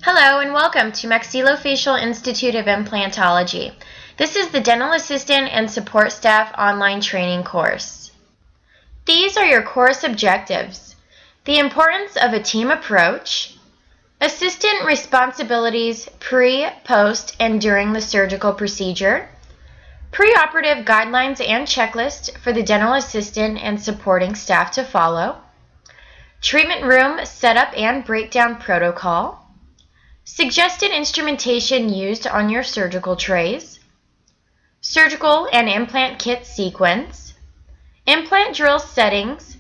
Hello and welcome to Maxillofacial Institute of Implantology. This is the Dental Assistant and Support Staff online training course. These are your course objectives: the importance of a team approach, assistant responsibilities pre, post, and during the surgical procedure, preoperative guidelines and checklist for the dental assistant and supporting staff to follow, treatment room setup and breakdown protocol, suggested instrumentation used on your surgical trays, surgical and implant kit sequence, implant drill settings,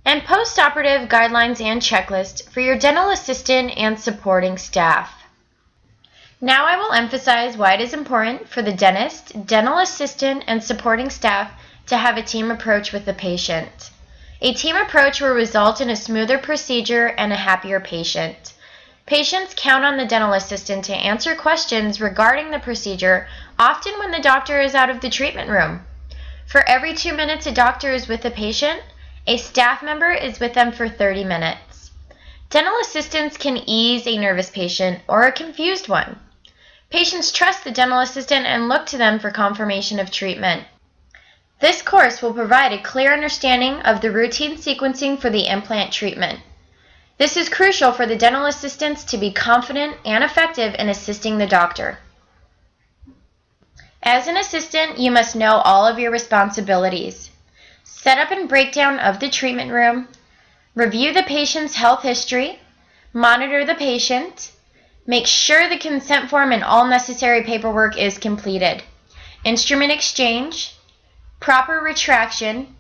and postoperative guidelines and checklist for your dental assistant and supporting staff. Now I will emphasize why it is important for the dentist, dental assistant, and supporting staff to have a team approach with the patient. A team approach will result in a smoother procedure and a happier patient. Patients count on the dental assistant to answer questions regarding the procedure, often when the doctor is out of the treatment room. For every 2 minutes a doctor is with a patient, a staff member is with them for 30 minutes. Dental assistants can ease a nervous patient or a confused one. Patients trust the dental assistant and look to them for confirmation of treatment. This course will provide a clear understanding of the routine sequencing for the implant treatment. This is crucial for the dental assistants to be confident and effective in assisting the doctor. As an assistant, you must know all of your responsibilities: setup and breakdown of the treatment room, review the patient's health history, monitor the patient, make sure the consent form and all necessary paperwork is completed, instrument exchange, proper retraction,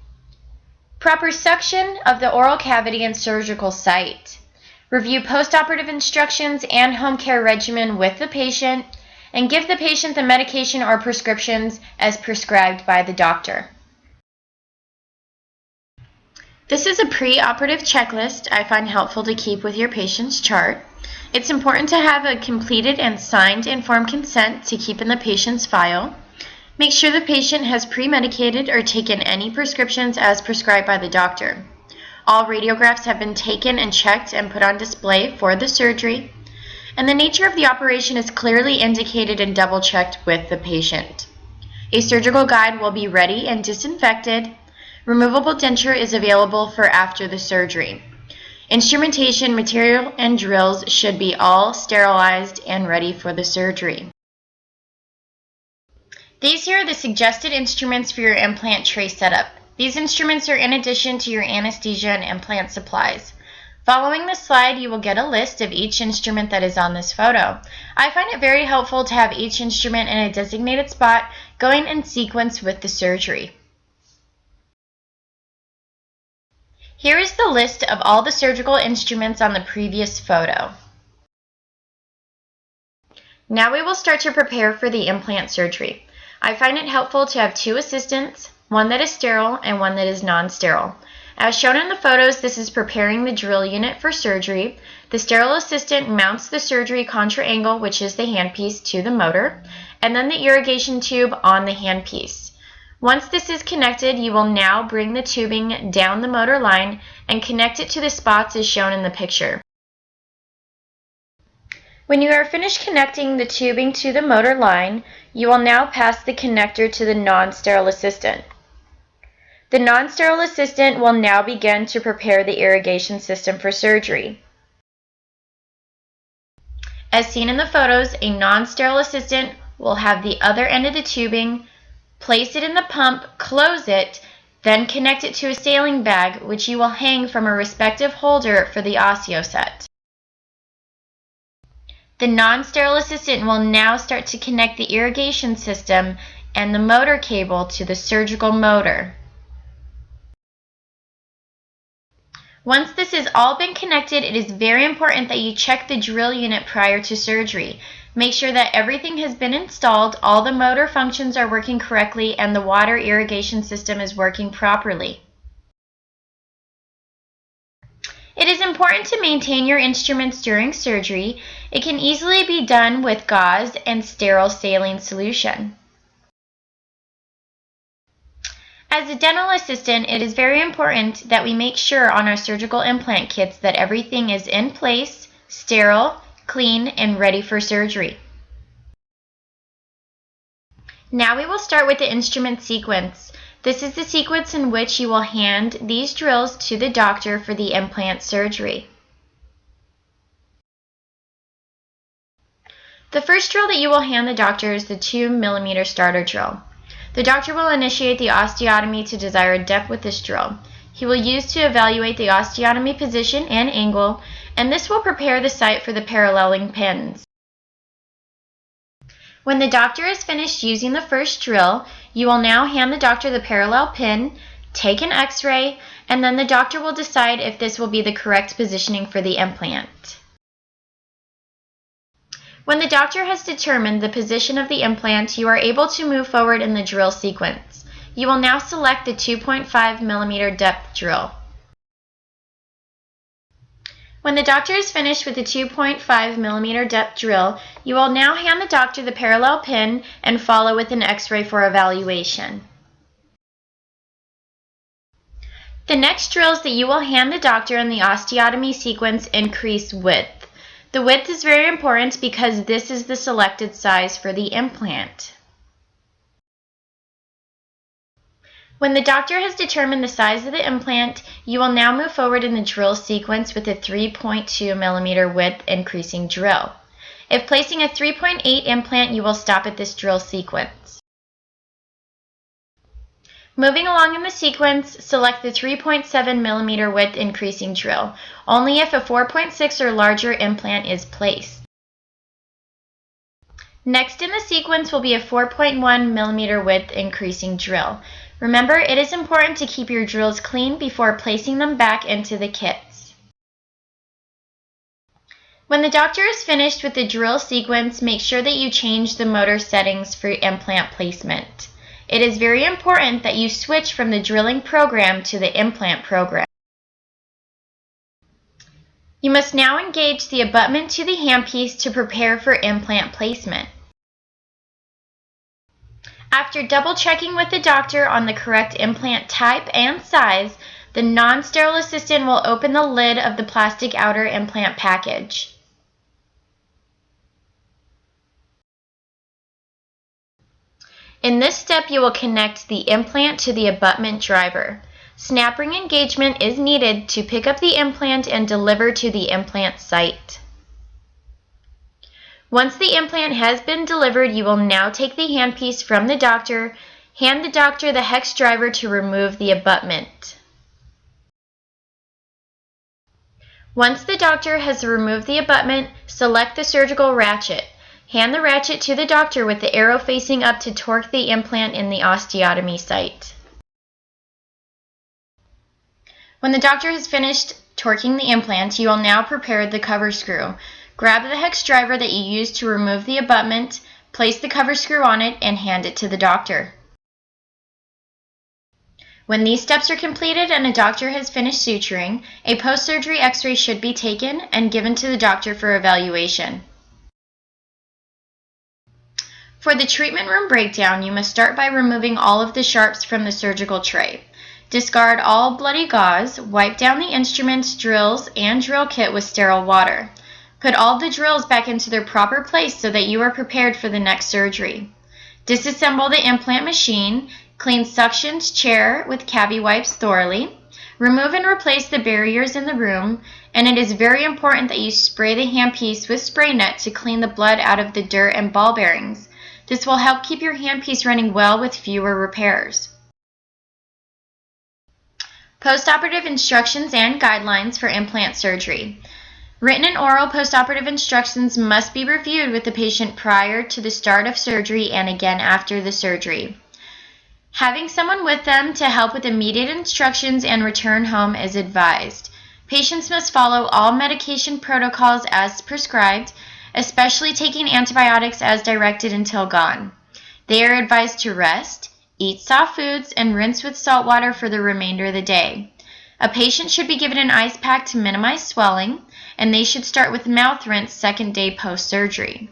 proper suction of the oral cavity and surgical site, review postoperative instructions and home care regimen with the patient, and give the patient the medication or prescriptions as prescribed by the doctor. This is a pre-operative checklist I find helpful to keep with your patient's chart. It's important to have a completed and signed informed consent to keep in the patient's file. Make sure the patient has pre-medicated or taken any prescriptions as prescribed by the doctor. All radiographs have been taken and checked and put on display for the surgery, and the nature of the operation is clearly indicated and double-checked with the patient. A surgical guide will be ready and disinfected. Removable denture is available for after the surgery. Instrumentation, material, and drills should be all sterilized and ready for the surgery. These here are the suggested instruments for your implant tray setup. These instruments are in addition to your anesthesia and implant supplies. Following this slide, you will get a list of each instrument that is on this photo. I find it very helpful to have each instrument in a designated spot going in sequence with the surgery. Here is the list of all the surgical instruments on the previous photo. Now we will start to prepare for the implant surgery. I find it helpful to have 2 assistants, one that is sterile and one that is non-sterile. As shown in the photos, this is preparing the drill unit for surgery. The sterile assistant mounts the surgery contra angle, which is the handpiece, to the motor, and then the irrigation tube on the handpiece. Once this is connected, you will now bring the tubing down the motor line and connect it to the spots as shown in the picture. When you are finished connecting the tubing to the motor line, you will now pass the connector to the non-sterile assistant. The non-sterile assistant will now begin to prepare the irrigation system for surgery. As seen in the photos, a non-sterile assistant will have the other end of the tubing, place it in the pump, close it, then connect it to a saline bag, which you will hang from a respective holder for the OsseoSet. The non-sterile assistant will now start to connect the irrigation system and the motor cable to the surgical motor. Once this has all been connected, it is very important that you check the drill unit prior to surgery. Make sure that everything has been installed, all the motor functions are working correctly, and the water irrigation system is working properly. It is important to maintain your instruments during surgery. It can easily be done with gauze and sterile saline solution. As a dental assistant, it is very important that we make sure on our surgical implant kits that everything is in place, sterile, clean, and ready for surgery. Now we will start with the instrument sequence. This is the sequence in which you will hand these drills to the doctor for the implant surgery. The first drill that you will hand the doctor is the 2mm starter drill. The doctor will initiate the osteotomy to desired depth with this drill. He will use to evaluate the osteotomy position and angle, and this will prepare the site for the paralleling pins. When the doctor is finished using the first drill, you will now hand the doctor the parallel pin, take an X-ray, and then the doctor will decide if this will be the correct positioning for the implant. When the doctor has determined the position of the implant, you are able to move forward in the drill sequence. You will now select the 2.5mm depth drill. When the doctor is finished with the 2.5mm depth drill, you will now hand the doctor the parallel pin and follow with an X-ray for evaluation. The next drills that you will hand the doctor in the osteotomy sequence increase width. The width is very important because this is the selected size for the implant. When the doctor has determined the size of the implant, you will now move forward in the drill sequence with a 3.2mm width increasing drill. If placing a 3.8 implant, you will stop at this drill sequence. Moving along in the sequence, select the 3.7mm width increasing drill, only if a 4.6 or larger implant is placed. Next in the sequence will be a 4.1mm width increasing drill. Remember, it is important to keep your drills clean before placing them back into the kits. When the doctor is finished with the drill sequence, make sure that you change the motor settings for implant placement. It is very important that you switch from the drilling program to the implant program. You must now engage the abutment to the handpiece to prepare for implant placement. After double checking with the doctor on the correct implant type and size, the non-sterile assistant will open the lid of the plastic outer implant package. In this step, you will connect the implant to the abutment driver. Snap ring engagement is needed to pick up the implant and deliver to the implant site. Once the implant has been delivered, you will now take the handpiece from the doctor, hand the doctor the hex driver to remove the abutment. Once the doctor has removed the abutment, select the surgical ratchet. Hand the ratchet to the doctor with the arrow facing up to torque the implant in the osteotomy site. When the doctor has finished torquing the implant, you will now prepare the cover screw. Grab the hex driver that you used to remove the abutment, place the cover screw on it, and hand it to the doctor. When these steps are completed and a doctor has finished suturing, a post-surgery X-ray should be taken and given to the doctor for evaluation. For the treatment room breakdown, you must start by removing all of the sharps from the surgical tray. Discard all bloody gauze, wipe down the instruments, drills, and drill kit with sterile water. Put all the drills back into their proper place so that you are prepared for the next surgery. Disassemble the implant machine, clean suctioned chair with cavi wipes thoroughly, remove and replace the barriers in the room, and it is very important that you spray the handpiece with spray net to clean the blood out of the dirt and ball bearings. This will help keep your handpiece running well with fewer repairs. Postoperative instructions and guidelines for implant surgery. Written and oral postoperative instructions must be reviewed with the patient prior to the start of surgery and again after the surgery. Having someone with them to help with immediate instructions and return home is advised. Patients must follow all medication protocols as prescribed, especially taking antibiotics as directed until gone. They are advised to rest, eat soft foods, and rinse with salt water for the remainder of the day. A patient should be given an ice pack to minimize swelling, and they should start with mouth rinse second day post-surgery.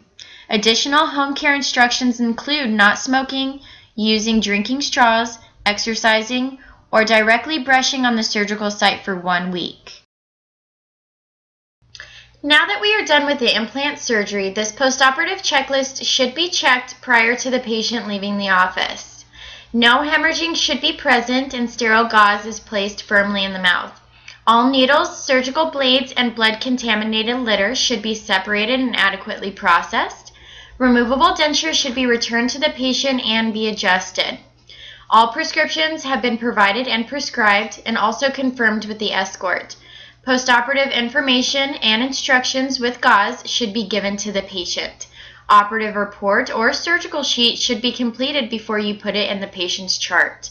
Additional home care instructions include not smoking, using drinking straws, exercising, or directly brushing on the surgical site for 1 week. Now that we are done with the implant surgery, this postoperative checklist should be checked prior to the patient leaving the office. No hemorrhaging should be present and sterile gauze is placed firmly in the mouth. All needles, surgical blades, and blood-contaminated litter should be separated and adequately processed. Removable dentures should be returned to the patient and be adjusted. All prescriptions have been provided and prescribed and also confirmed with the escort. Postoperative information and instructions with gauze should be given to the patient. Operative report or surgical sheet should be completed before you put it in the patient's chart.